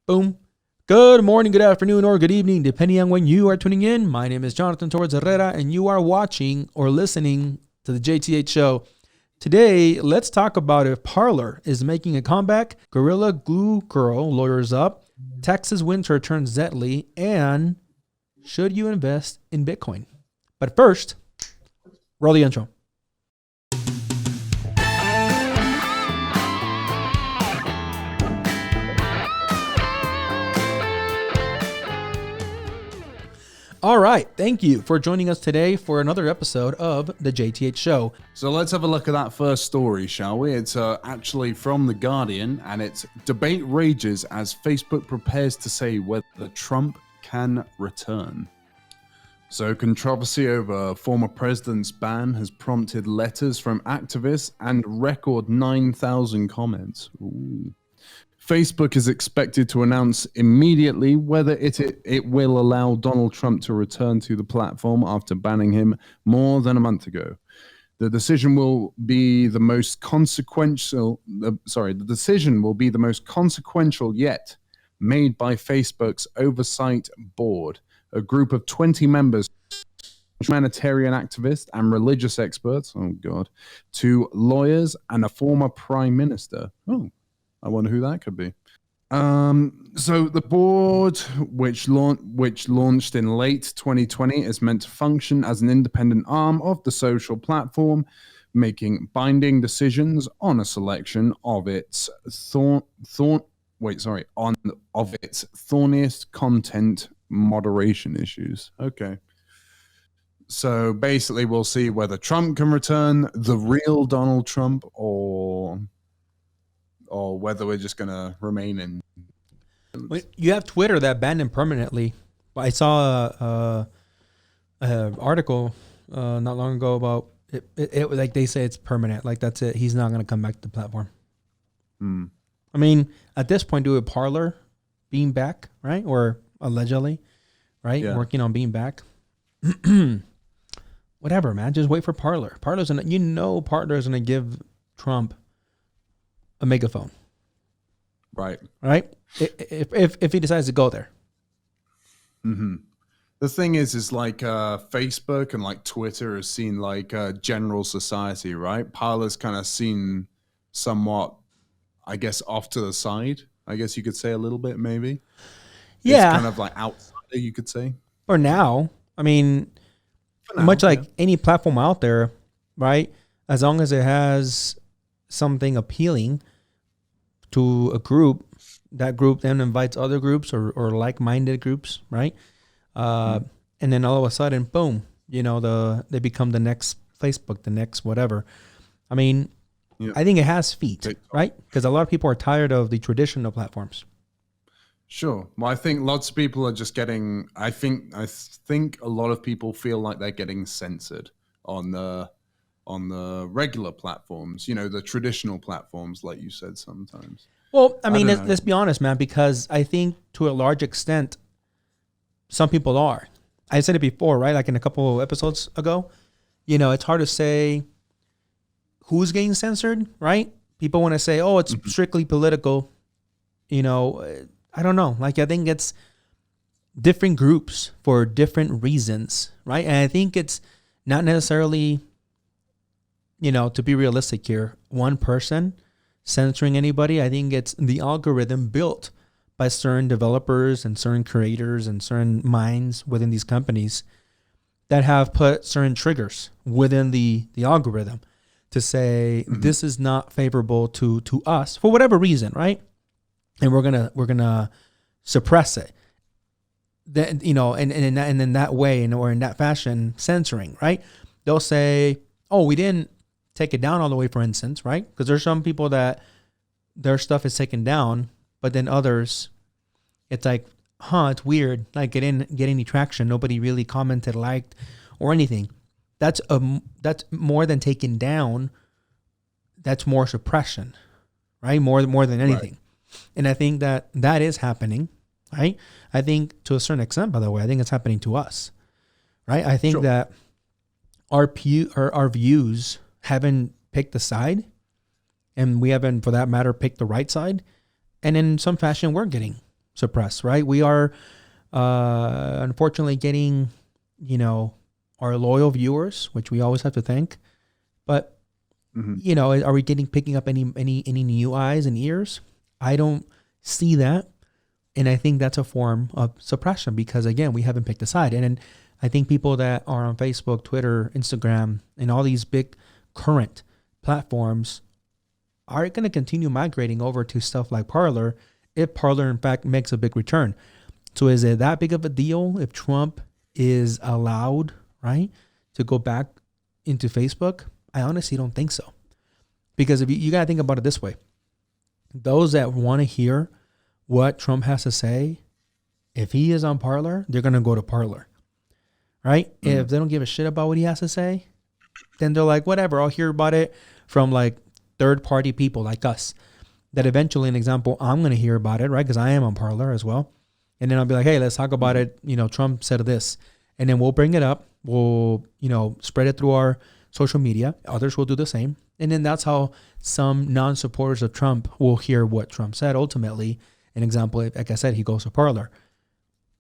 Boom. Good morning, good afternoon, or good evening, depending on when you are tuning in. My name is Jonathan Torres-Herrera, and you are watching or listening to the JTH show. Today, let's talk about if Parler is making a comeback, Gorilla Glue Girl lawyers up, Texas winter turns deadly, and should you invest in Bitcoin? But first, roll the intro. All right. Thank you for joining us today for another episode of the JTH show. So let's have a look at that first story, shall we? It's actually from The Guardian, and it's debate rages as Facebook prepares to say whether Trump can return. So controversy over former president's ban has prompted letters from activists and record 9,000 comments. Ooh. Facebook is expected to announce immediately whether it will allow Donald Trump to return to the platform after banning him more than a month ago. The decision will be the most consequential. The decision will be the most consequential yet, made by Facebook's oversight board, a group of 20 members, humanitarian activists and religious experts. Oh God, to lawyers and a former prime minister. Oh. I wonder who that could be. So the board, which launched in late 2020, is meant to function as an independent arm of the social platform, making binding decisions on a selection of its thorniest content moderation issues. Okay. So basically, we'll see whether Trump can return, the real Donald Trump, or whether we're just going to remain in. You have Twitter that banned him permanently. I saw an article not long ago about it. Like they say it's permanent. Like that's it. He's not going to come back to the platform. I mean, at this point, do a Parler being back, right? Or allegedly, right? Yeah. Working on being back. Whatever, man. Just wait for Parler. Parler's going to give Trump a megaphone, right? If he decides to go there. Mm-hmm. The thing is like Facebook and like Twitter is seen like general society, right? Parler's kind of seen somewhat, I guess, off to the side. I guess you could say a little bit, maybe. Yeah, it's kind of like outsider, you could say. For now, I mean, much like any platform out there, right? As long as it has something appealing to a group, that group then invites other groups or like-minded groups, right? And then all of a sudden, boom, they become the next Facebook, the next whatever. I mean, I think it has feet, right? Because a lot of people are tired of the traditional platforms. Sure. Well, I think lots of people are just getting. I think a lot of people feel like they're getting censored on the regular platforms, the traditional platforms, like you said sometimes. Well, I mean, let's be honest, man, because I think to a large extent, some people are. I said it before, right? Like in a couple of episodes ago, it's hard to say who's getting censored, right? People want to say, oh, it's strictly political. I don't know. Like, I think it's different groups for different reasons, right? And I think it's not necessarily, to be realistic here, one person censoring anybody. I think it's the algorithm built by certain developers and certain creators and certain minds within these companies that have put certain triggers within the algorithm to say this is not favorable to us for whatever reason, right? And we're gonna suppress it. Then and in that way or in that fashion, censoring, right? They'll say, oh, we didn't take it down all the way, for instance, right? Because there's some people that their stuff is taken down, but then others, it's like, it's weird. Like, get any traction. Nobody really commented, liked, or anything. That's more than taken down. That's more suppression, right? More than anything. Right. And I think that is happening, right? I think to a certain extent, by the way, I think it's happening to us, right? I think that our views haven't picked a side, and we haven't, for that matter, picked the right side. And in some fashion, we're getting suppressed, right? We are unfortunately getting, our loyal viewers, which we always have to thank. But, are we picking up any new eyes and ears? I don't see that. And I think that's a form of suppression because, again, we haven't picked a side. And I think people that are on Facebook, Twitter, Instagram, and all these big current platforms are going to continue migrating over to stuff like Parler if Parler, in fact, makes a big return. So is it that big of a deal if Trump is allowed, right, to go back into Facebook? I honestly don't think so. Because if you got to think about it this way. Those that want to hear what Trump has to say, if he is on Parler, they're going to go to Parler, right? If they don't give a shit about what he has to say, then they're like, whatever, I'll hear about it from like third-party people like us. That eventually, an example, I'm going to hear about it, right? Because I am on Parler as well. And then I'll be like, hey, let's talk about it. Trump said this. And then we'll bring it up. We'll, spread it through our social media. Others will do the same. And then that's how some non-supporters of Trump will hear what Trump said ultimately. An example, like I said, he goes to Parler.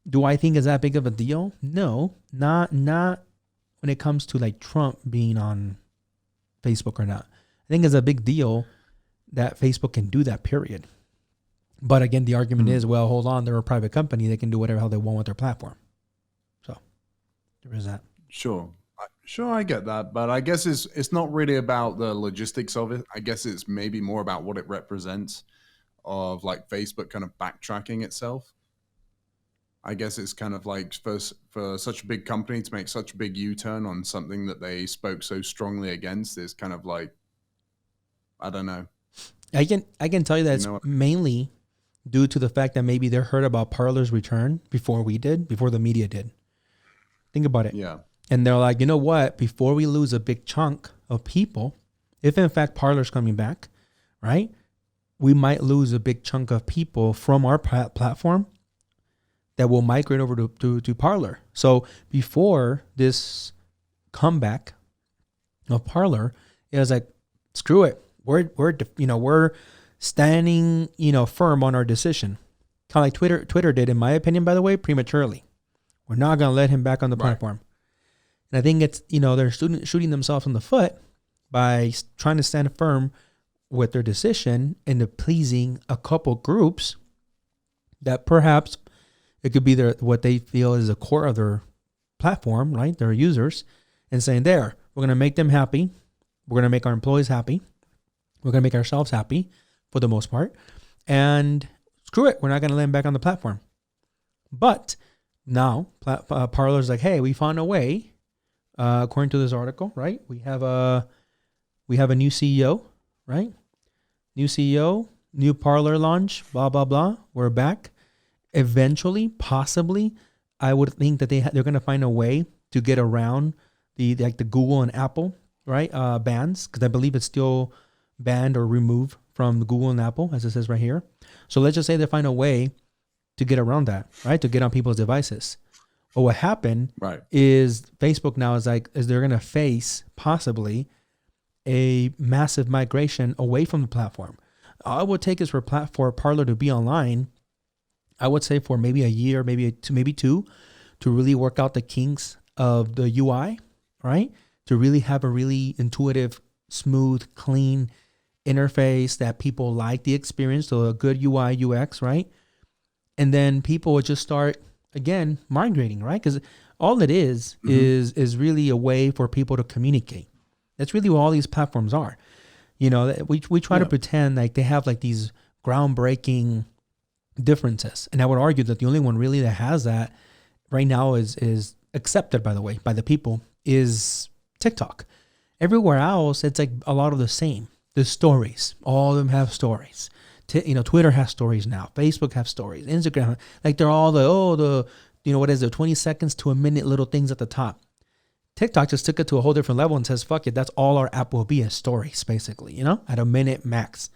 Do I think is that big of a deal? No, not when it comes to like Trump being on Facebook or not. I think it's a big deal that Facebook can do that, period. But again, the argument is, well, hold on, they're a private company. They can do whatever hell they want with their platform. So there is that. Sure, I get that. But I guess it's not really about the logistics of it. I guess it's maybe more about what it represents of like Facebook kind of backtracking itself. I guess it's kind of like for such a big company to make such a big U-turn on something that they spoke so strongly against is kind of like, I don't know. I can tell you that it's mainly due to the fact that maybe they heard about Parler's return before the media did. Think about it. Yeah. And they're like, you know what? Before we lose a big chunk of people, if in fact Parler's coming back, right? We might lose a big chunk of people from our platform that will migrate over to Parler. So before this comeback of Parler, it was like, screw it. We're standing, firm on our decision. Kind of like Twitter did, in my opinion, by the way, prematurely. We're not going to let him back on the platform. And I think it's, they're shooting themselves in the foot by trying to stand firm with their decision into pleasing a couple groups that perhaps it could be what they feel is the core of their platform, right? Their users, and saying, we're going to make them happy. We're going to make our employees happy. We're going to make ourselves happy for the most part. And screw it. We're not going to let them back on the platform. But now Parler's like, hey, we found a way, according to this article, right? We have a new CEO, right? New CEO, new Parler launch, blah, blah, blah. We're back. Eventually, possibly, I would think that they're going to find a way to get around the Google and Apple, right? Bans, because I believe it's still banned or removed from Google and Apple, as it says right here. So let's just say they find a way to get around that, right? To get on people's devices. But what happened is Facebook now is they're going to face possibly a massive migration away from the platform. All it would take is for Parler to be online, I would say for maybe a year, maybe two, to really work out the kinks of the UI, right? To really have a really intuitive, smooth, clean interface that people like the experience, so a good UI, UX, right? And then people would just start, again, migrating, right? Because all it is really a way for people to communicate. That's really what all these platforms are. We try to pretend like they have like these groundbreaking differences. And I would argue that the only one really that has that right now is accepted, by the way, by the people, is TikTok. Everywhere else, it's like a lot of the same. The stories, all of them have stories. Twitter has stories now. Facebook has stories. Instagram, like they're all the 20 seconds to a minute little things at the top. TikTok just took it to a whole different level and says, fuck it, that's all our app will be, is stories, basically, at a minute max.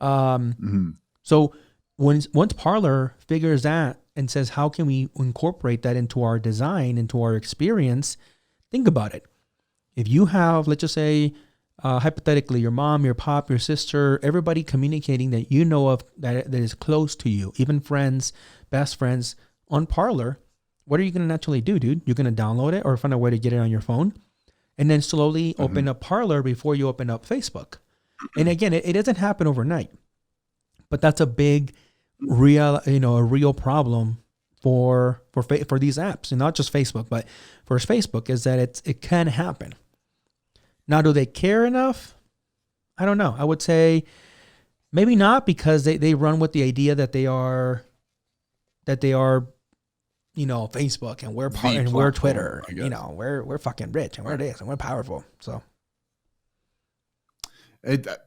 So once Parler figures that and says, how can we incorporate that into our design, into our experience? Think about it. If you have, let's just say, hypothetically, your mom, your pop, your sister, everybody communicating that you know of that is close to you, even friends, best friends on Parler, what are you going to naturally do, dude? You're going to download it or find a way to get it on your phone and then slowly open up Parler before you open up Facebook. And again, it doesn't happen overnight, but that's a big a real problem for these apps, and not just Facebook, but for Facebook, is that it can happen. Now, do they care enough? I don't know. I would say maybe not, because they run with the idea that they are Facebook, and we're Twitter, we're fucking rich, and we're this, and we're powerful. So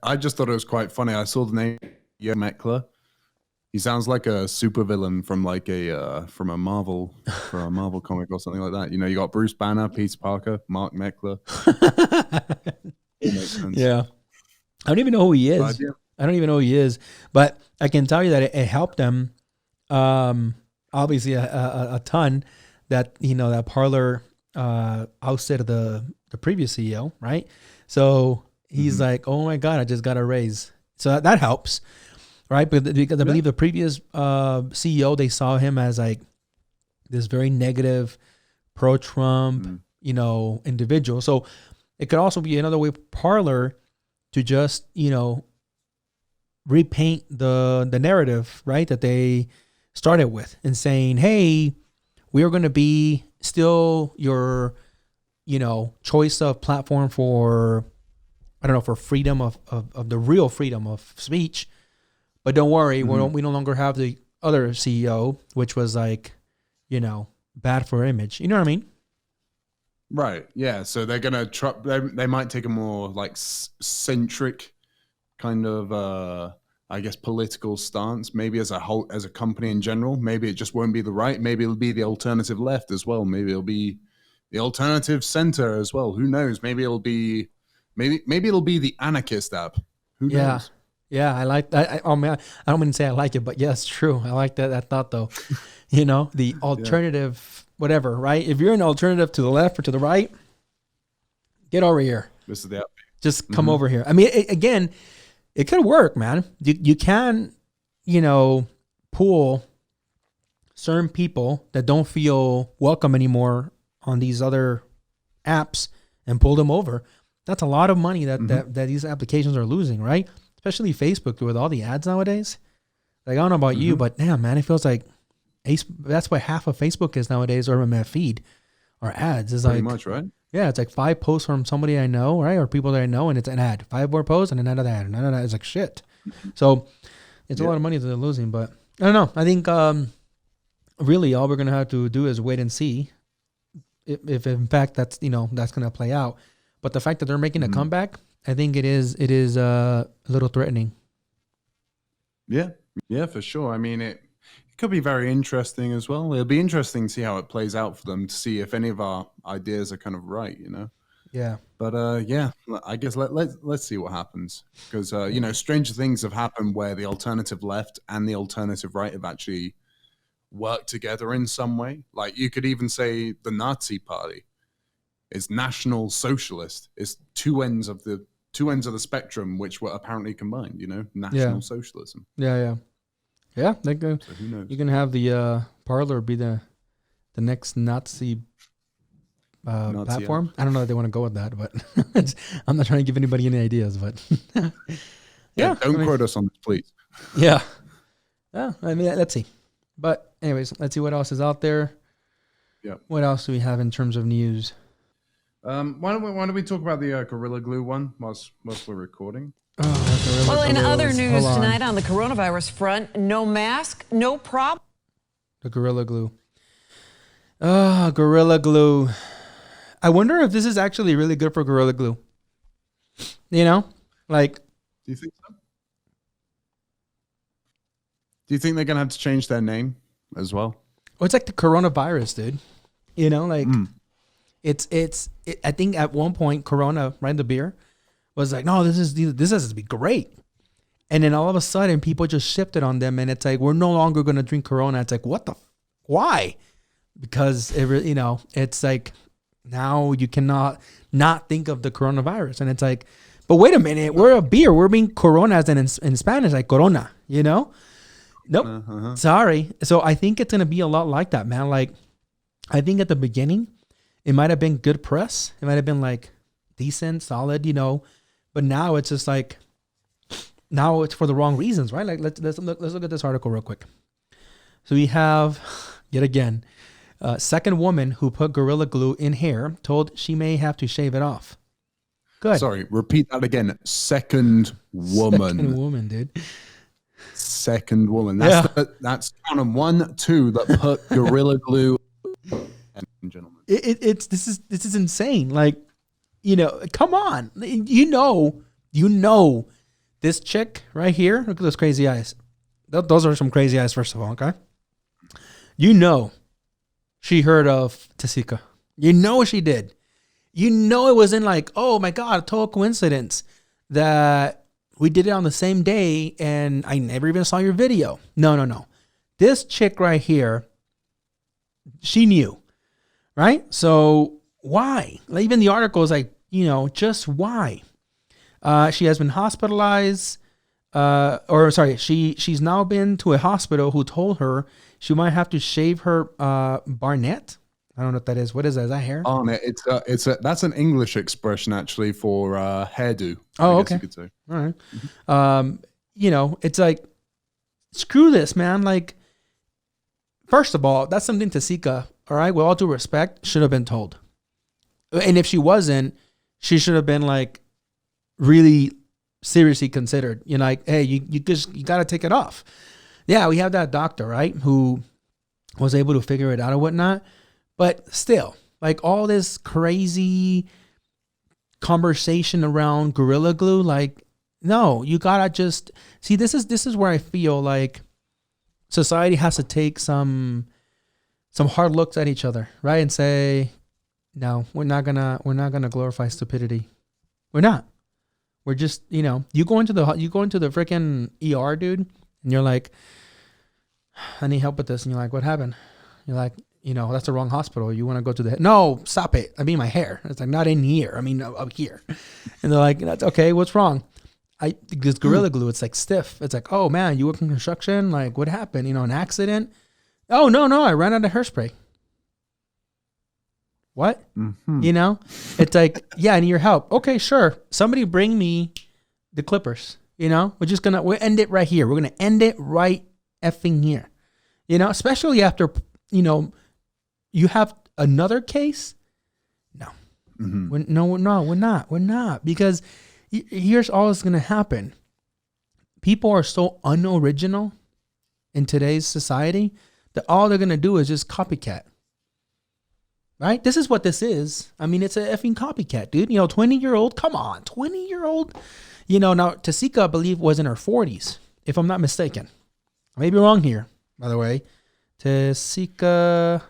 I just thought it was quite funny. I saw the name Meckler. He sounds like a supervillain from a Marvel comic or something like that. You got Bruce Banner, Peter Parker, Mark Meckler. Makes sense. Yeah, I don't even know who he is. But I can tell you that it helped them, obviously a ton. That that Parler ousted the previous CEO, right? So he's like, oh my God, I just got a raise. So that helps. Right, because I believe the previous CEO, they saw him as like this very negative, pro-Trump, individual. So it could also be another way for Parler to just repaint the narrative, right, that they started with, and saying, hey, we are going to be still your choice of platform for for freedom of the real freedom of speech. But don't worry, we no longer have the other CEO, which was like, bad for image. You know what I mean? Right. Yeah. So they're gonna try. They might take a more like centric kind of, political stance. Maybe as a company in general. Maybe it just won't be the right. Maybe it'll be the alternative left as well. Maybe it'll be the alternative center as well. Who knows? Maybe it'll be the anarchist app. Who knows? Yeah, I like that. I don't mean to say I like it, but yes, true. I like that thought, though. The alternative, whatever, right? If you're an alternative to the left or to the right, get over here. This is the app. Just come over here. I mean, again, it could work, man. You can, pull certain people that don't feel welcome anymore on these other apps and pull them over. That's a lot of money that these applications are losing, right? Especially Facebook with all the ads nowadays. Like, I don't know about you, but damn, man, it feels like that's what half of Facebook is nowadays, or my feed, or ads. Is pretty much, right? Yeah, it's like 5 posts from somebody I know, right, or people that I know, and it's an ad. 5 more posts and another ad, and another ad. It's like shit. So it's a lot of money that they're losing. But I don't know. I think really all we're gonna have to do is wait and see if in fact that's that's gonna play out. But the fact that they're making a comeback, I think it is a little threatening. Yeah, for sure. I mean, it could be very interesting as well. It'll be interesting to see how it plays out for them, to see if any of our ideas are kind of right, Yeah. But I guess let's see what happens, because stranger things have happened where the alternative left and the alternative right have actually worked together in some way. Like, you could even say the Nazi Party is National Socialist. It's two ends of the spectrum which were apparently combined. National Socialism. Yeah. They go. So who knows? You can have the Parler be the next Nazi platform. App. I don't know if they want to go with that, but I'm not trying to give anybody any ideas. But don't quote us on this, please. Yeah. I mean, let's see. But anyways, let's see what else is out there. Yeah. What else do we have in terms of news? Why don't we talk about the Gorilla Glue one whilst we're recording? Well, in other news tonight on the coronavirus front, no mask, no problem. The Gorilla Glue. Gorilla Glue. I wonder if this is actually really good for Gorilla Glue. Like. Do you think so? Do you think they're gonna have to change their name as well? Well, it's like the coronavirus, dude. It's I think at one point Corona, right, the beer, was like, no, this has to be great. And then all of a sudden people just shifted on them, and it's like, we're no longer going to drink Corona. It's like, why? Because it's like, now you cannot not think of the coronavirus. And it's like, But wait a minute, we're a beer. We're being Corona as in Spanish, like Corona, you know? Nope. Sorry. So I think it's going to be a lot like that, man. Like, I think at the beginning, it might have been good press. It might have been like decent, solid, you know. But now it's just like, now it's for the wrong reasons, right? Like, let's look at this article real quick. So we have, yet again, second woman who put Gorilla Glue in hair told she may have to shave it off. Good. Sorry, repeat that again. Second woman. Second woman, dude. Second woman. That's count on 1, 2 that put Gorilla Glue. Gentlemen, this is insane. Like, you know, come on. You know, this chick right here. Look at those crazy eyes. Those are some crazy eyes. First of all, okay. You know, she heard of Tessica. You know she did. You know it wasn't like, oh my God, a total coincidence that we did it on the same day and I never even saw your video. No. This chick right here, she knew, right? So why? Like, even the article is like, you know, just why? She has been hospitalized, she's now been to a hospital who told her she might have to shave her barnet. I don't know what that is. What is that? Is that hair? Oh, no, that's an English expression actually for hairdo. Oh, I okay. guess you could say. All right. Mm-hmm. You know, it's like, screw this, man. Like, first of all, that's something Tessica, all right, with all due respect, should have been told. And if she wasn't, she should have been like really seriously considered. You know, like, hey, you got to take it off. Yeah, we have that doctor, right, who was able to figure it out or whatnot. But still, like, all this crazy conversation around Gorilla Glue, like, no, you gotta just see. This is where I feel like society has to take some hard looks at each other, right, and say, no, we're not gonna glorify stupidity. We're not. We're just, you know, you go into the freaking ER, dude, and you're like, I need help with this, and you're like, what happened? You're like, you know, that's the wrong hospital. You want to go to no, stop it. I mean, my hair. It's like, not in here. I mean, up here. And they're like, that's okay. What's wrong? This Gorilla Glue, it's like stiff. It's like, oh man, you work in construction? Like, what happened? You know, an accident? Oh, no, I ran out of hairspray. What? Mm-hmm. You know, it's like, yeah, I need your help. Okay, sure. Somebody bring me the clippers. You know, we'll end it right here. We're going to end it right effing here. You know, especially after, you know, you have another case. No, mm-hmm. We're not. Because here's all that's going to happen. People are so unoriginal in today's society that all they're going to do is just copycat. Right? This is what this is. I mean, it's a effing copycat, dude. You know, 20-year-old. Come on, 20-year-old. You know, now Tessica, I believe, was in her 40s, if I'm not mistaken. I may be wrong here, by the way. Tessica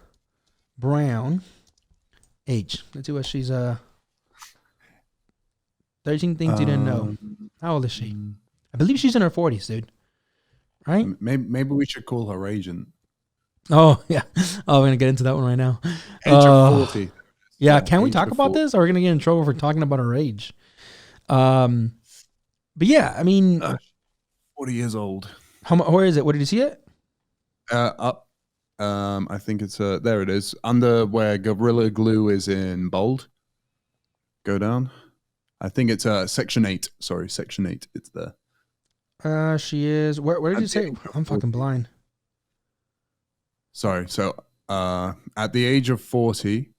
Brown, age. Let's see what she's 13 things you didn't know. How old is she? I believe she's in her 40s, dude. Right? Maybe we should call her agent. Oh, yeah. Oh, we're going to get into that one right now. Age of 40. Yeah, can we talk about this? Or are we going to get in trouble for talking about her age? But yeah, I mean... 40 years old. Where is it? Where did you see it? Up. I think it's there. It is under where Gorilla Glue is in bold. Go down. I think it's section 8. Sorry, section 8. It's there. She is. Where did you say? I'm fucking blind. Sorry. So, at the age of 40,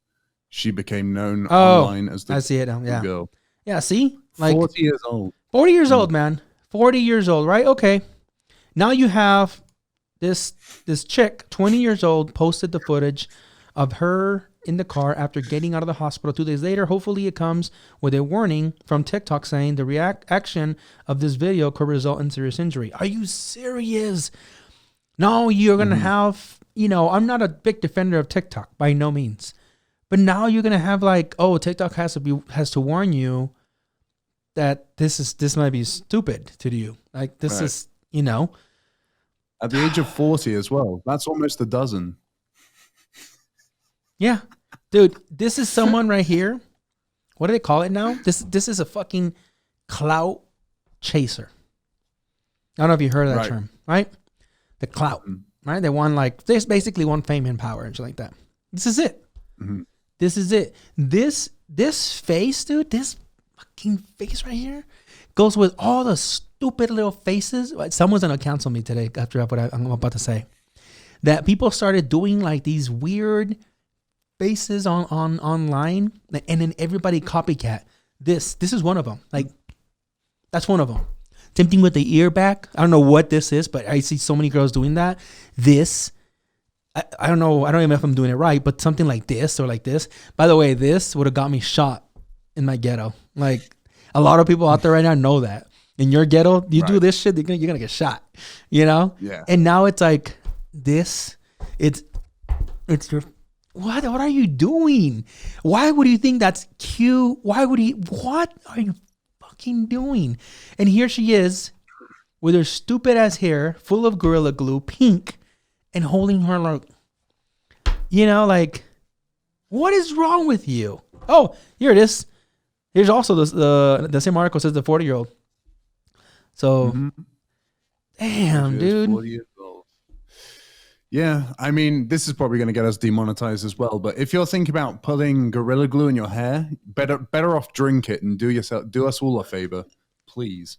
she became known online as the. I see it now. Yeah. Girl. Yeah. See, like 40 years old. 40 years old, man. 40 years old, right? Okay. Now you have this chick, 20 years old, posted the footage of her in the car after getting out of the hospital 2 days later. Hopefully it comes with a warning from TikTok saying the reaction of this video could result in serious injury. Are you serious? No, you're going to have, you know, I'm not a big defender of TikTok by no means. But now you're going to have like, oh, TikTok has to warn you that this might be stupid to you. Like this right. is, you know. At the age of 40 as well. That's almost a dozen. Yeah. Dude, this is someone right here. What do they call it now? This is a fucking clout chaser. I don't know if you heard of that term, right? The clout, right? They want they basically want fame and power and shit like that. This is it. Mm-hmm. This is it. This face, dude, this fucking face right here goes with all the stupid little faces. Someone's going to cancel me today after what I'm about to say. That people started doing like these weird faces on online, and then everybody copycat. This is one of them. Like, that's one of them. Same thing with the ear back. I don't know what this is, but I see so many girls doing that. I don't know. I don't even know if I'm doing it right, but something like this or like this. By the way, this would have got me shot in my ghetto. Like, a lot of people out there right now know that. In your ghetto, you do this shit, you're gonna get shot. You know? Yeah. And now it's like this. It's your. What are you doing? Why would you think that's cute? What are you fucking doing? And here she is with her stupid ass hair full of Gorilla Glue, pink, and holding her like, like, what is wrong with you? Oh, here it is. Here's also the same article says the 40-year-old. So, damn, dude. 40 years old. Yeah, I mean, this is probably going to get us demonetized as well. But if you're thinking about putting Gorilla Glue in your hair, better off drink it and do us all a favor, please.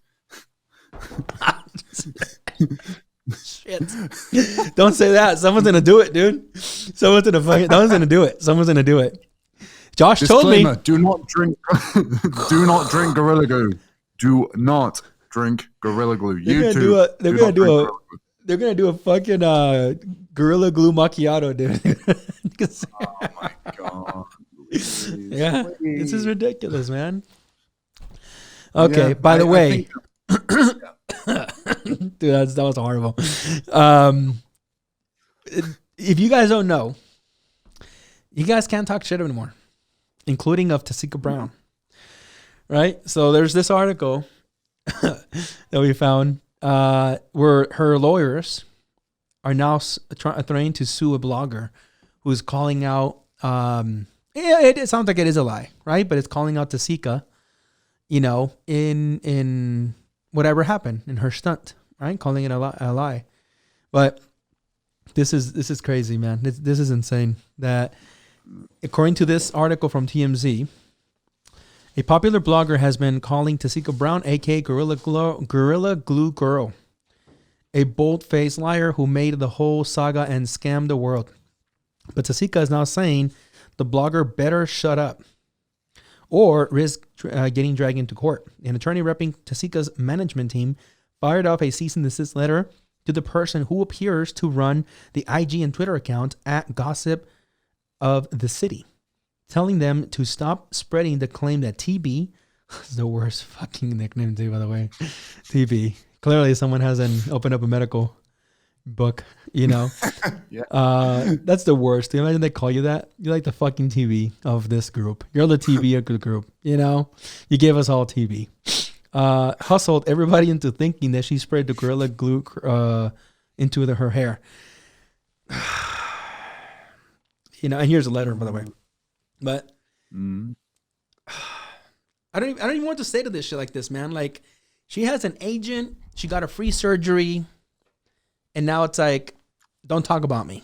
Shit! Don't say that. Someone's gonna do it, dude. Someone's gonna do it. Josh told me. Do not drink. Do not drink Gorilla Glue. Do not drink Gorilla Glue. They're gonna do a fucking Gorilla Glue macchiato, dude. Oh my god! Please, yeah, please. This is ridiculous, man. Okay, yeah, by the way, dude, that was horrible. If you guys don't know, you guys can't talk shit anymore, including of Tessica Brown, right? So there's this article that we found where her lawyers are now threatening to sue a blogger who's calling out. It sounds like it is a lie, right? But it's calling out Tessica, in whatever happened in her stunt, right? Calling it a lie. But this is crazy, man. This is insane. That according to this article from TMZ, a popular blogger has been calling Tessica Brown, aka Gorilla Glue Girl, a bold-faced liar who made the whole saga and scammed the world. But Tessica is now saying the blogger better shut up or risk getting dragged into court. An attorney repping Tessica's management team fired off a cease and desist letter to the person who appears to run the IG and Twitter account at Gossip of the City, telling them to stop spreading the claim that TB is the worst fucking nickname too, by the way. TB. Clearly someone hasn't opened up a medical book, Yeah. That's the worst. Do you imagine they call you that? You're like the fucking TV of this group. You're the TV of the group, You gave us all TV. Hustled everybody into thinking that she sprayed the Gorilla Glue into her hair. And here's a letter, by the way. But I don't even want to say to this shit like this, man. Like, she has an agent. She got a free surgery. And now it's like, don't talk about me,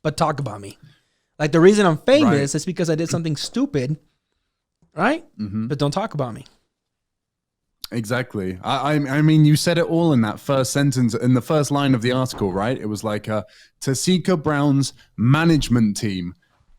but talk about me. Like, the reason I'm famous is because I did something stupid, right? Mm-hmm. But don't talk about me. Exactly. I mean, you said it all in that first sentence, in the first line of the article, right? It was like Tessica Brown's management team.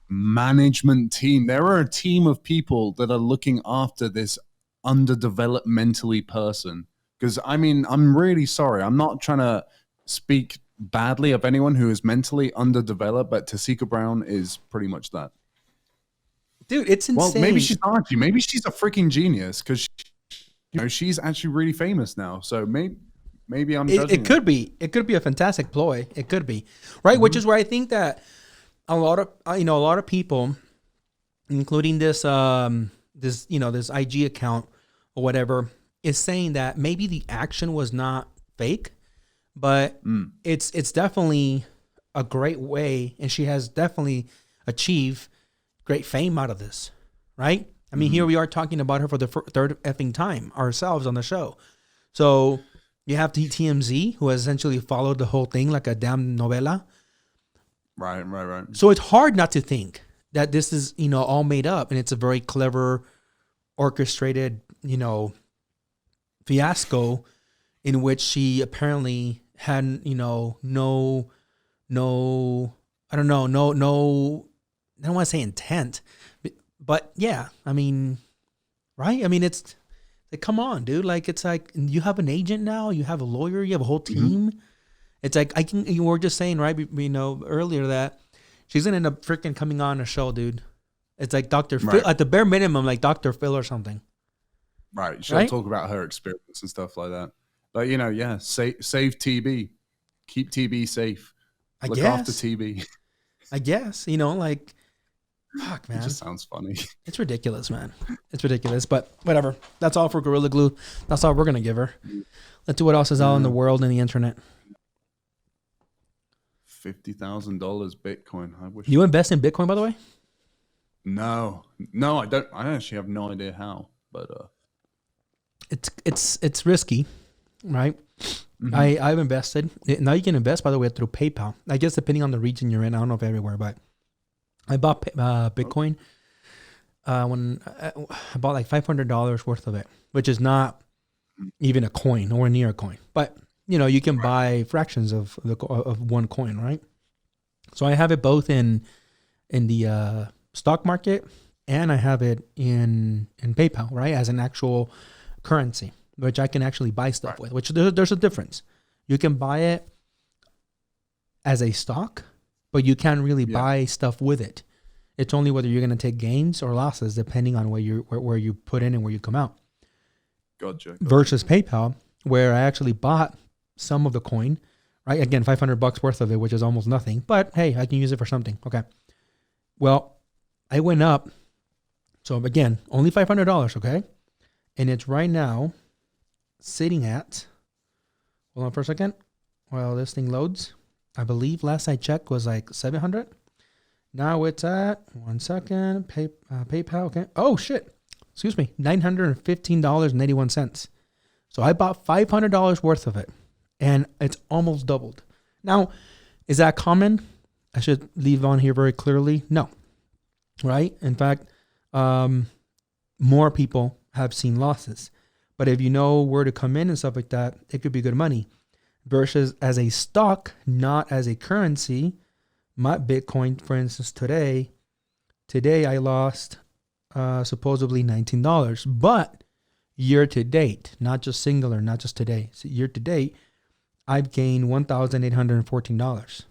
There are a team of people that are looking after this underdeveloped mentally person. Because, I mean, I'm really sorry. I'm not trying to speak badly of anyone who is mentally underdeveloped, but Tessica Brown is pretty much that. Dude, it's insane. Well, maybe she's not. Maybe she's a freaking genius because she's actually really famous now. So maybe I'm judging. It could be. It could be a fantastic ploy. It could be, right? Mm-hmm. Which is where I think that a lot of people, including this IG account or whatever, is saying that maybe the action was not fake. But it's definitely a great way, and she has definitely achieved great fame out of this, right? I mean, here we are talking about her for the third effing time ourselves on the show. So you have TMZ, who has essentially followed the whole thing like a damn novela. Right. So it's hard not to think that this is, all made up, and it's a very clever, orchestrated, fiasco in which she apparently had, no, I don't know, no, I don't want to say intent, but yeah, I mean, right? I mean, it's like, come on, dude. Like, it's like, you have an agent now, you have a lawyer, you have a whole team. It's like, you were just saying, right? Earlier that she's going to end up freaking coming on a show, dude. It's like Dr. Phil, at the bare minimum, like Dr. Phil or something. Right. She'll talk about her experience and stuff like that. But, save TB. Keep TB safe. Look after TB. I guess, like, fuck, man. It just sounds funny. It's ridiculous, man. It's ridiculous, but whatever. That's all for Gorilla Glue. That's all we're going to give her. Let's see what else is out in the world and the internet. $50,000 Bitcoin. I wish. You invest in Bitcoin, by the way? No, I don't. I actually have no idea how, but it's risky, right? I've invested. Now you can invest, by the way, through PayPal. I guess depending on the region you're in. I don't know if everywhere, but I bought Bitcoin when I bought like $500 worth of it, which is not even a coin, nowhere near a coin. But you can buy fractions of one coin, right? So I have it both in the stock market, and I have it in PayPal, right, as an actual currency, which I can actually buy stuff with. Which there's a difference. You can buy it as a stock, but you can't really buy stuff with it. It's only whether you're going to take gains or losses depending on where you put in and where you come out. Gotcha. Versus PayPal, where I actually bought some of the coin, right? Again, $500 worth of it, which is almost nothing. But hey, I can use it for something. Okay. Well, I went up. So again, only $500. Okay, and it's right now sitting at. Hold on for a second. While this thing loads, I believe last I checked was like 700. Now it's at 1 second. PayPal. Okay. Oh shit. Excuse me. $915.81. So I bought $500 worth of it, and it's almost doubled. Now, is that common? I should leave on here very clearly. No. Right? In fact, more people have seen losses. But if you know where to come in and stuff like that, it could be good money. Versus as a stock, not as a currency. My Bitcoin, for instance, today I lost supposedly $19. But year to date, not just singular, not just today. So year to date, I've gained $1,814.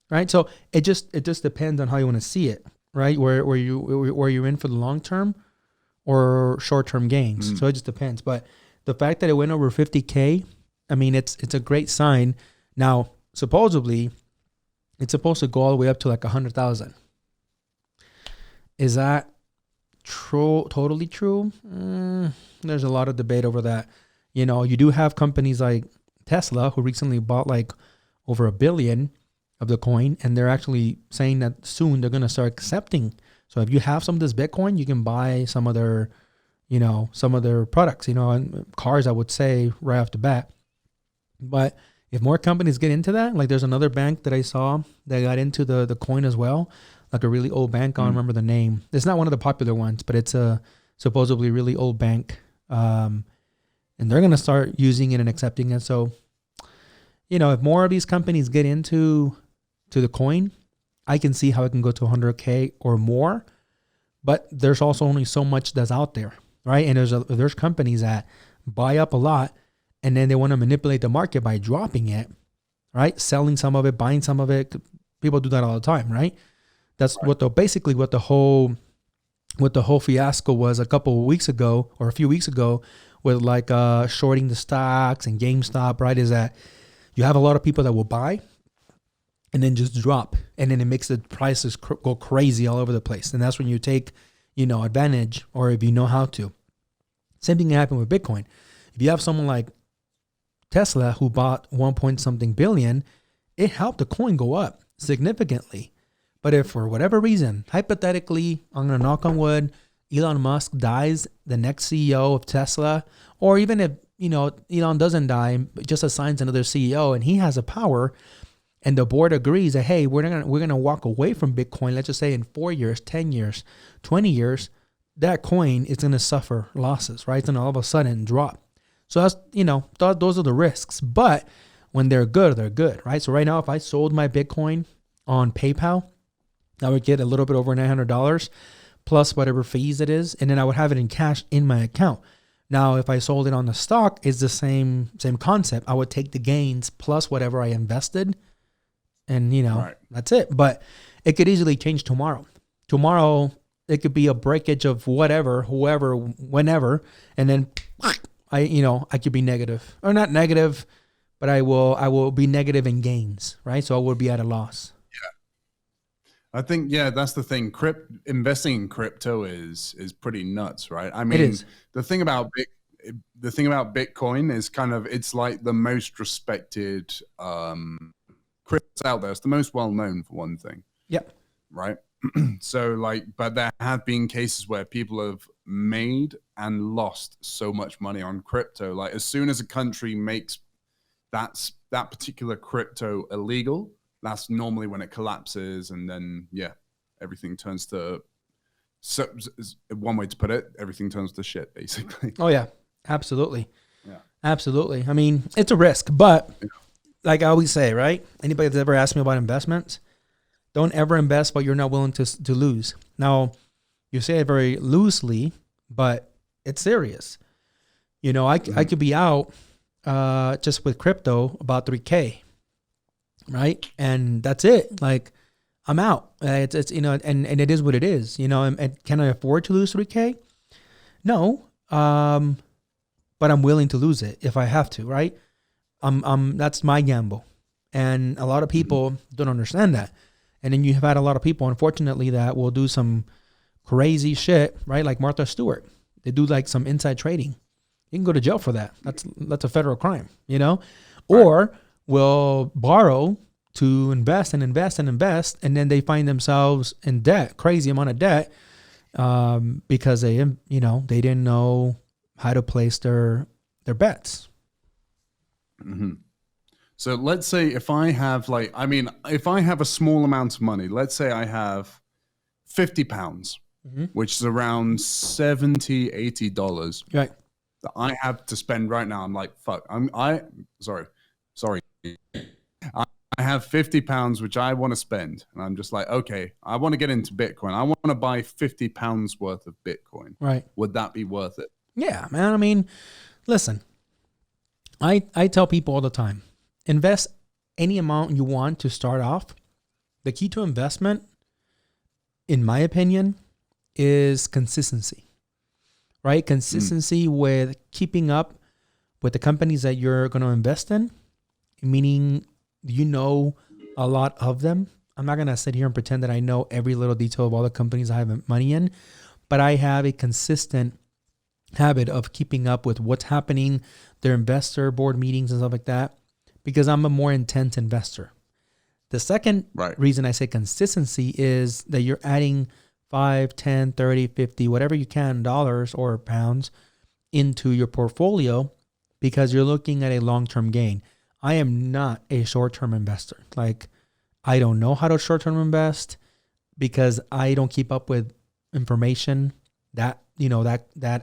Right? So it just depends on how you want to see it, right? Where you're in for the long term or short term gains. So it just depends. But the fact that it went over 50K, I mean, it's a great sign. Now, supposedly, it's supposed to go all the way up to like 100,000. Is that true? Totally true? There's a lot of debate over that. You do have companies like Tesla who recently bought like over $1 billion of the coin, and they're actually saying that soon they're going to start accepting. So if you have some of this Bitcoin, you can buy some of their products, and cars, I would say right off the bat. But if more companies get into that, like there's another bank that I saw that got into the coin as well, like a really old bank. I don't remember the name. It's not one of the popular ones, but it's a supposedly really old bank. And they're going to start using it and accepting it. So, if more of these companies get into the coin, I can see how it can go to 100K or more. But there's also only so much that's out there, right? And there's companies that buy up a lot, and then they want to manipulate the market by dropping it, right? Selling some of it, buying some of it. People do that all the time, right? That's right. What the whole fiasco was a couple of weeks ago or a few weeks ago with like shorting the stocks and GameStop, right? Is that you have a lot of people that will buy and then just drop, and then it makes the prices go crazy all over the place. And that's when you take, advantage, or if you know how to. Same thing happened with Bitcoin. If you have someone like Tesla who bought 1 point something billion, it helped the coin go up significantly. But if for whatever reason, hypothetically, I'm going to knock on wood, Elon Musk dies, the next CEO of Tesla, or even if, Elon doesn't die, but just assigns another CEO and he has a power and the board agrees that, hey, we're going to walk away from Bitcoin, let's just say in 4 years, 10 years, 20 years, that coin is going to suffer losses, right? It's going to all of a sudden drop. So that's, those are the risks. But when they're good, right? So right now, if I sold my Bitcoin on PayPal, I would get a little bit over $900 plus whatever fees it is. And then I would have it in cash in my account. Now, if I sold it on the stock, it's the same concept. I would take the gains plus whatever I invested. And, That's it. But it could easily change tomorrow. Tomorrow, it could be a breakage of whatever, whoever, whenever. And then I could be negative. Or not negative, but I will be negative in gains, right? So I would be at a loss. I think, that's the thing. Investing in crypto is pretty nuts, right? I mean, It is. the thing about Bitcoin is it's like the most respected crypto out there. It's the most well known for one thing. Yep. Right. So but there have been cases where people have made and lost so much money on crypto. Like as soon as a country makes that particular crypto illegal, that's normally when it collapses, and then everything turns to. So one way to put it, everything turns to shit, basically. Oh yeah, absolutely. Yeah, absolutely. I mean, it's a risk, but like I always say, right? Anybody that's ever asked me about investments, don't ever invest what you're not willing to lose. Now, you say it very loosely, but it's serious. I could be out just with crypto about 3K. Right. And that's it. Like I'm out. It's and it is what it is, and can I afford to lose 3K? No. But I'm willing to lose it if I have to. Right. That's my gamble. And a lot of people don't understand that. And then you have had a lot of people, unfortunately, that will do some crazy shit, right? Like Martha Stewart. They do like some inside trading. You can go to jail for that. That's a federal crime, or will borrow to invest, and then they find themselves in debt, crazy amount of debt, because they didn't know how to place their bets. Mm-hmm. So let's say if I have if I have a small amount of money, let's say I have £50, which is around $70, $80. Right. That I have to spend right now. I'm like, fuck. Sorry. I have £50 which I want to spend, and I'm just like, okay, I want to get into Bitcoin. I want to buy £50 worth of Bitcoin. Right. Would that be worth it? Yeah, man. I mean, listen, I tell people all the time, invest any amount you want to start off. The key to investment, in my opinion, is consistency. Right? Consistency with keeping up with the companies that you're going to invest in, meaning a lot of them. I'm not going to sit here and pretend that I know every little detail of all the companies I have money in, but I have a consistent habit of keeping up with what's happening, their investor board meetings and stuff like that, because I'm a more intense investor. The second reason I say consistency is that you're adding 5, 10, 30, 50, whatever you can, dollars or pounds into your portfolio, because you're looking at a long-term gain. I am not a short-term investor. Like, I don't know how to short-term invest because I don't keep up with information that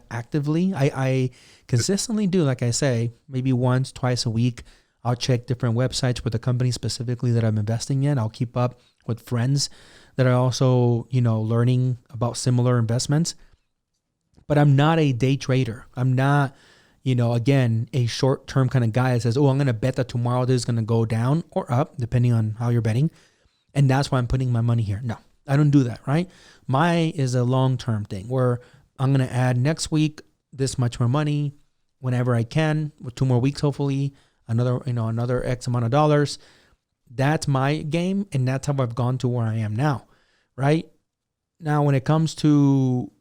actively. I consistently do, like I say, maybe once, twice a week. I'll check different websites with the company specifically that I'm investing in. I'll keep up with friends that are also, learning about similar investments. But I'm not a day trader. I'm not, again, a short-term kind of guy that says, oh, I'm going to bet that tomorrow this is going to go down or up, depending on how you're betting. And that's why I'm putting my money here. No, I don't do that, right? Mine is a long-term thing where I'm going to add next week this much more money whenever I can, with 2 more weeks, hopefully, another X amount of dollars. That's my game, and that's how I've gone to where I am now, right? Now, when it comes to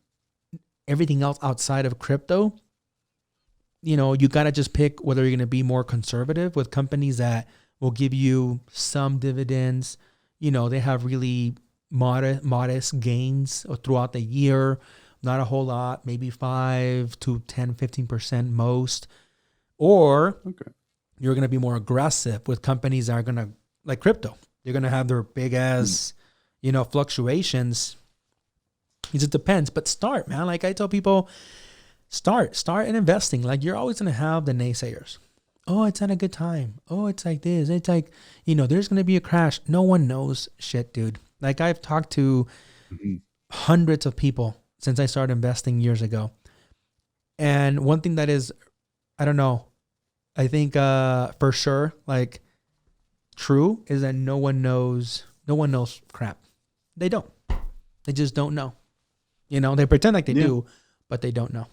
everything else outside of crypto, you got to just pick whether you're going to be more conservative with companies that will give you some dividends. They have really modest gains throughout the year, not a whole lot, maybe 5 to 10, 15% most. Or you're going to be more aggressive with companies that are going to, like crypto. They're going to have their big ass, fluctuations. It just depends. But start, man. Like I tell people, start in investing. Like you're always going to have the naysayers. Oh, it's not a good time. Oh, it's like this. It's like, there's going to be a crash. No one knows shit, dude. Like I've talked to hundreds of people since I started investing years ago. And one thing that is, I don't know, I think for sure, like true is that no one knows crap. They don't. They just don't know. They pretend like they do, but they don't know.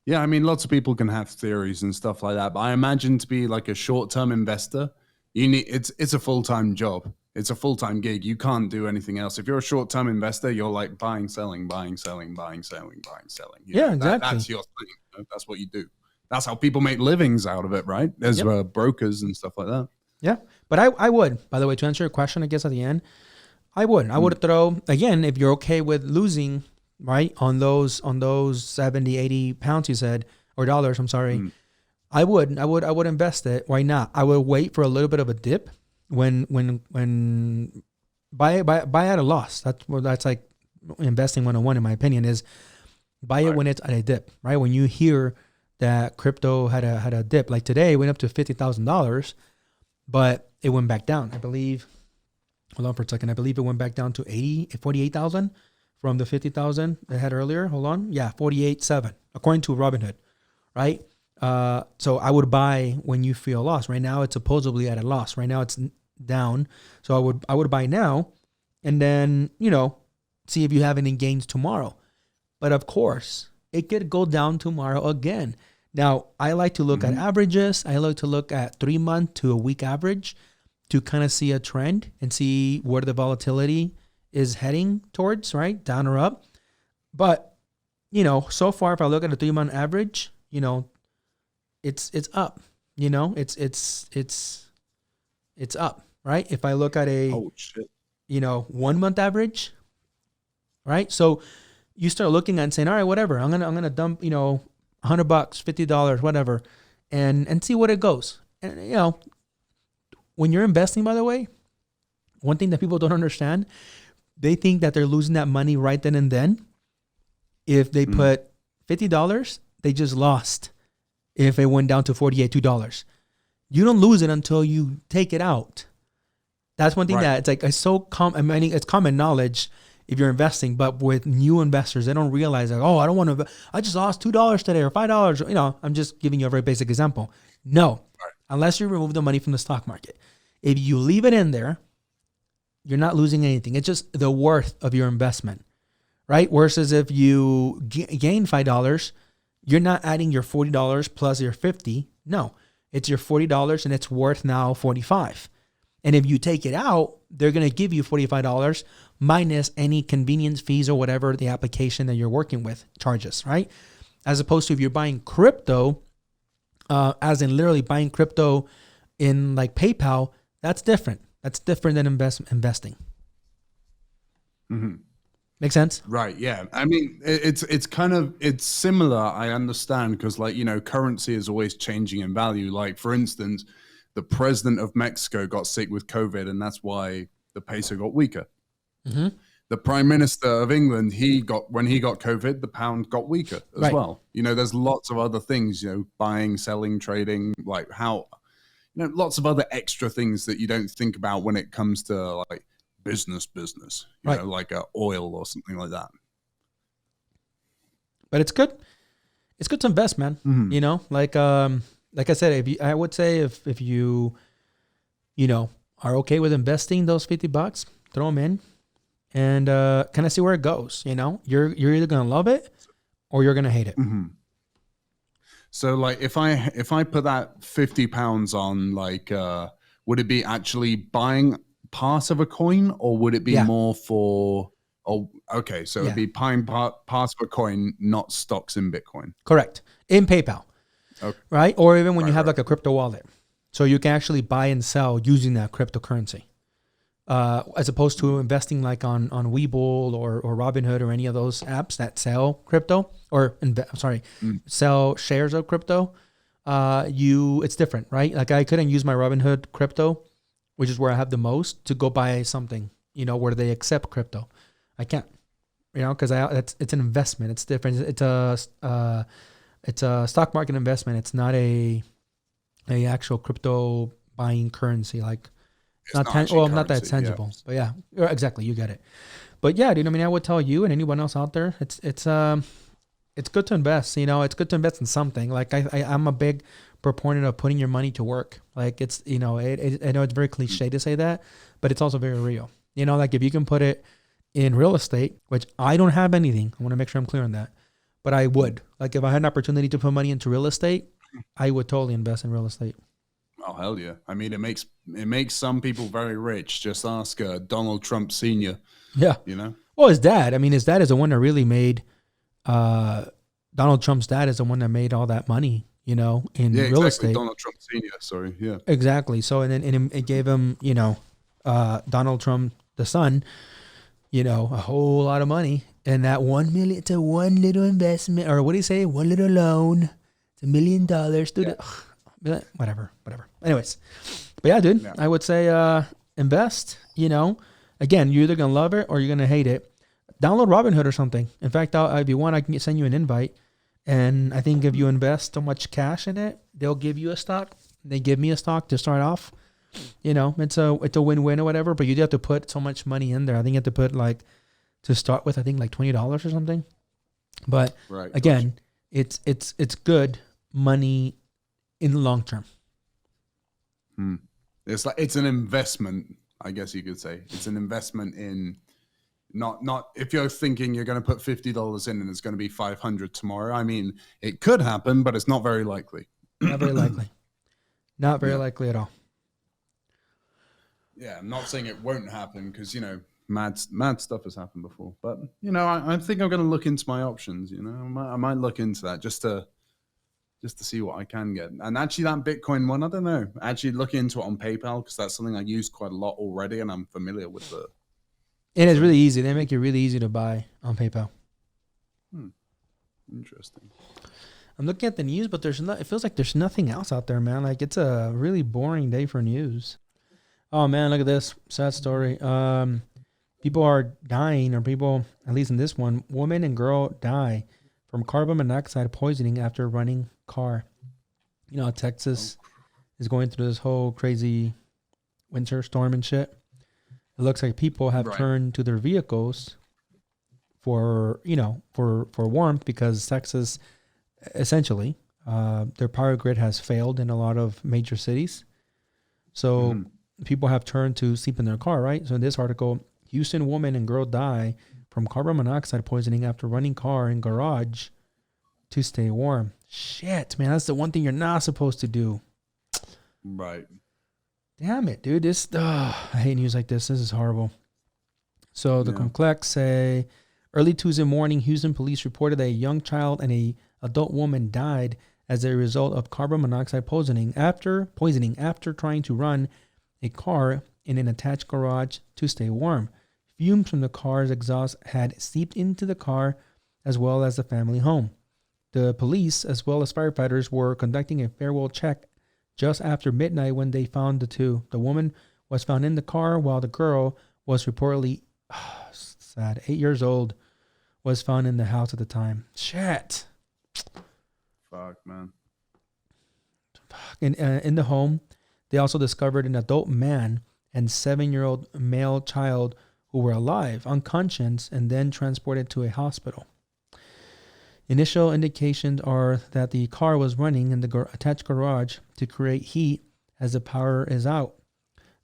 Yeah, I mean, lots of people can have theories and stuff like that, but I imagine to be like a short-term investor, it's a full-time job. It's a full-time gig. You can't do anything else. If you're a short-term investor, you're like buying, selling, buying, selling, buying, selling, buying, selling. Exactly. That's your thing. That's what you do. That's how people make livings out of it, right? There's brokers and stuff like that. Yeah, but I would, by the way, to answer your question, I guess at the end, I would throw, again, if you're okay with losing, right, on those 70, 80 pounds you said, or dollars, I'm sorry, I would invest it. Why not? I would wait for a little bit of a dip when buy at a loss. That's like investing 101 in my opinion, is buy it when it's at a dip, right? When you hear that crypto had a dip, like today it went up to $50,000, but it went back down. I believe, hold on for a second. I believe it went back down to 48,000 from the 50,000 it had earlier. Hold on. Yeah. 48.7 according to Robinhood. Right. So I would buy when you feel lost. Right now it's supposedly at a loss. Right now it's down. So I would buy now and then, see if you have any gains tomorrow. But of course it could go down tomorrow again. Now I like to look at averages. I like to look at 3 month to a week average to kind of see a trend and see where the volatility is heading towards, right? Down or up. But, so far, if I look at a 3 month average, it's up, it's up, right? If I look at a, 1 month average, right? So you start looking at and saying, all right, whatever, I'm going to dump, $100, $50, whatever, and see what it goes. And, when you're investing, by the way, one thing that people don't understand, they think that they're losing that money right then and then. If they put $50, they just lost. If it went down to $2. You don't lose it until you take it out. That's one thing that it's like, it's so common. I mean, it's common knowledge if you're investing, but with new investors, they don't realize like, I don't want to, I just lost $2 today or $5. I'm just giving you a very basic example. No, unless you remove the money from the stock market. If you leave it in there, you're not losing anything. It's just the worth of your investment, right? Versus if you gain $5, you're not adding your $40 plus your $50. No, it's your $40 and it's worth now $45. And if you take it out, they're going to give you $45 minus any convenience fees or whatever the application that you're working with charges, right? As opposed to if you're buying crypto, as in literally buying crypto in like PayPal, that's different. That's different than investing. Make sense? Right. Yeah. I mean, it's similar. I understand because currency is always changing in value. Like for instance, the president of Mexico got sick with COVID and that's why the peso got weaker. The prime minister of England, when he got COVID, the pound got weaker as well. There's lots of other things, buying, selling, trading, like how, lots of other extra things that you don't think about when it comes to like business, like oil or something like that. But it's good. It's good to invest, man. Like I said, I would say if you, are okay with investing those $50, throw them in and kind of see where it goes. You're either going to love it or you're going to hate it. So like if I put that 50 pounds on, like, would it be actually buying part of a coin or would it be more for, okay. So it'd be buying part of a coin, not stocks in Bitcoin. Correct. In PayPal. Okay. Right. Or even when you have like a crypto wallet. So you can actually buy and sell using that cryptocurrency. as opposed to investing like on Webull or Robinhood or any of those apps that sell crypto or sell shares of crypto. It's different, right? Like I couldn't use my Robinhood crypto, which is where I have the most, to go buy something, where they accept crypto. I can't, because it's an investment. It's different. It's a stock market investment. It's not a actual crypto buying currency. Like it's not that tangible, but yeah, exactly. You get it. But yeah, dude, I mean, I would tell you and anyone else out there, it's good to invest. It's good to invest in something. Like I'm a big proponent of putting your money to work. Like it's, I know it's very cliche to say that, but it's also very real. Like if you can put it in real estate, which I don't have anything, I want to make sure I'm clear on that, but I would. Like if I had an opportunity to put money into real estate, I would totally invest in real estate. Oh, hell yeah. I mean, it makes some people very rich. Just ask Donald Trump Sr. Yeah. Well, his dad is the one that really made, Donald Trump's dad is the one that made all that money, in real estate. Donald Trump Sr. Sorry. Yeah. Exactly. So, and it gave him, Donald Trump, the son, a whole lot of money. And that $1 million to one little investment, or what do you say? One little loan. It's $1 million. Dude, yeah. Whatever. Anyways. But yeah, dude, I would say invest, Again, you're either going to love it or you're going to hate it. Download Robinhood or something. In fact, if you want, I can send you an invite. And I think if you invest so much cash in it, they'll give you a stock. They give me a stock to start off. It's a win-win or whatever, but you do have to put so much money in there. I think you have to put to start with, I think $20 or something. But again, it's good money in the long term. It's an investment, I guess you could say. It's an investment in not if you're thinking you're going to put $50 in and it's going to be 500 tomorrow. I mean, it could happen, but it's not very likely. Not very likely. Not very likely at all. Yeah, I'm not saying it won't happen because, mad stuff has happened before. But, I think I'm going to look into my options, I might look into that just to see what I can get. And actually that Bitcoin one, I don't know. Actually look into it on PayPal because that's something I use quite a lot already and I'm familiar with it. And it's really easy. They make it really easy to buy on PayPal. Interesting. I'm looking at the news, but it feels like there's nothing else out there, man. Like it's a really boring day for news. Oh man, look at this sad story. People are dying, or people, at least in this one, woman and girl die from carbon monoxide poisoning after running car. Texas is going through this whole crazy winter storm and shit. It looks like people have turned to their vehicles for warmth because Texas, essentially, their power grid has failed in a lot of major cities. So people have turned to sleep in their car, right? So in this article, Houston woman and girl die from carbon monoxide poisoning after running car in garage to stay warm. Shit, man, that's the one thing you're not supposed to do. Right. Damn it, dude. I hate news like this. This is horrible. So the complex say early Tuesday morning, Houston police reported that a young child and a adult woman died as a result of carbon monoxide poisoning after trying to run a car in an attached garage to stay warm. Fumes from the car's exhaust had seeped into the car as well as the family home. The police, as well as firefighters, were conducting a farewell check just after midnight when they found the two. The woman was found in the car while the girl was reportedly, 8 years old, was found in the house at the time. Shit. Fuck, man. In the home, they also discovered an adult man and 7-year-old male child who were alive, unconscious, and then transported to a hospital. Initial indications are that the car was running in the attached garage to create heat as the power is out.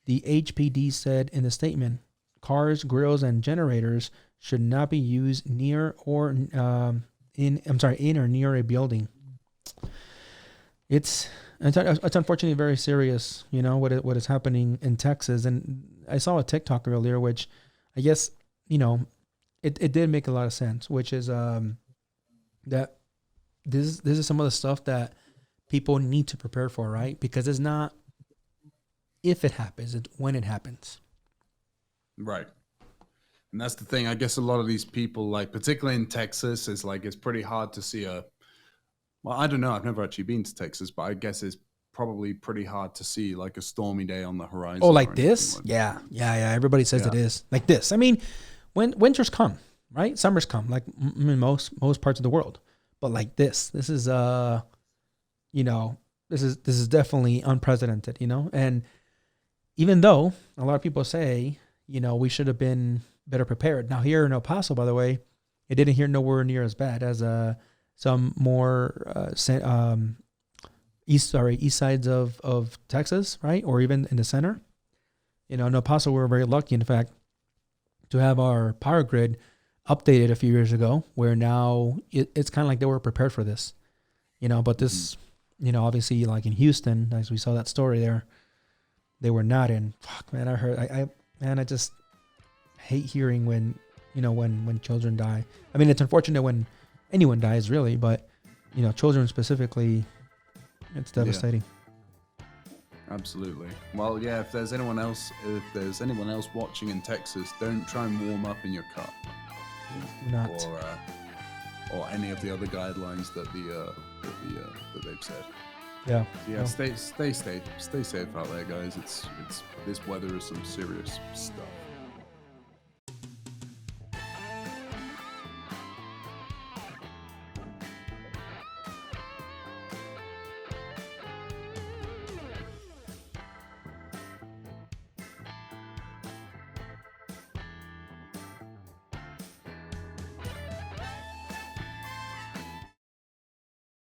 The HPD said in the statement, cars, grills, and generators should not be used near or in or near a building. It's unfortunately very serious, what is happening in Texas. And I saw a TikTok earlier, which I guess, it did make a lot of sense, which is that this is some of the stuff that people need to prepare for, right? Because it's not if it happens, it's when it happens. Right. And that's the thing. I guess a lot of these people, like particularly in Texas, is like it's pretty hard to see a. Well, I don't know. I've never actually been to Texas, but I guess it's probably pretty hard to see like a stormy day on the horizon. Oh, or like anything this? like Yeah. Everybody says Yeah. it is like this. I mean, when winters come, right? Summers come, like in most parts of the world. But like this is you know, this is definitely unprecedented, you know. And even though a lot of people say, you know, we should have been better prepared. Now here in El Paso, by the way, it didn't hear nowhere near as bad as some more east sides of Texas, right? Or even in the center. You know, in El Paso, we were very lucky, in fact, to have our power grid updated a few years ago, where now it's kind of like they were prepared for this, you know. But this, you know, obviously, like in Houston, as we saw that story there, they were not in. Fuck, man, I just hate hearing when, you know, when children die. I mean, it's unfortunate when anyone dies, really, but you know, children specifically, it's devastating. Absolutely. Well, yeah. If there's anyone else watching in Texas, don't try and warm up in your car. Not. Or any of the other guidelines that they've said. Yeah. Yeah. No. Stay safe out there, guys. It's this weather is some serious stuff.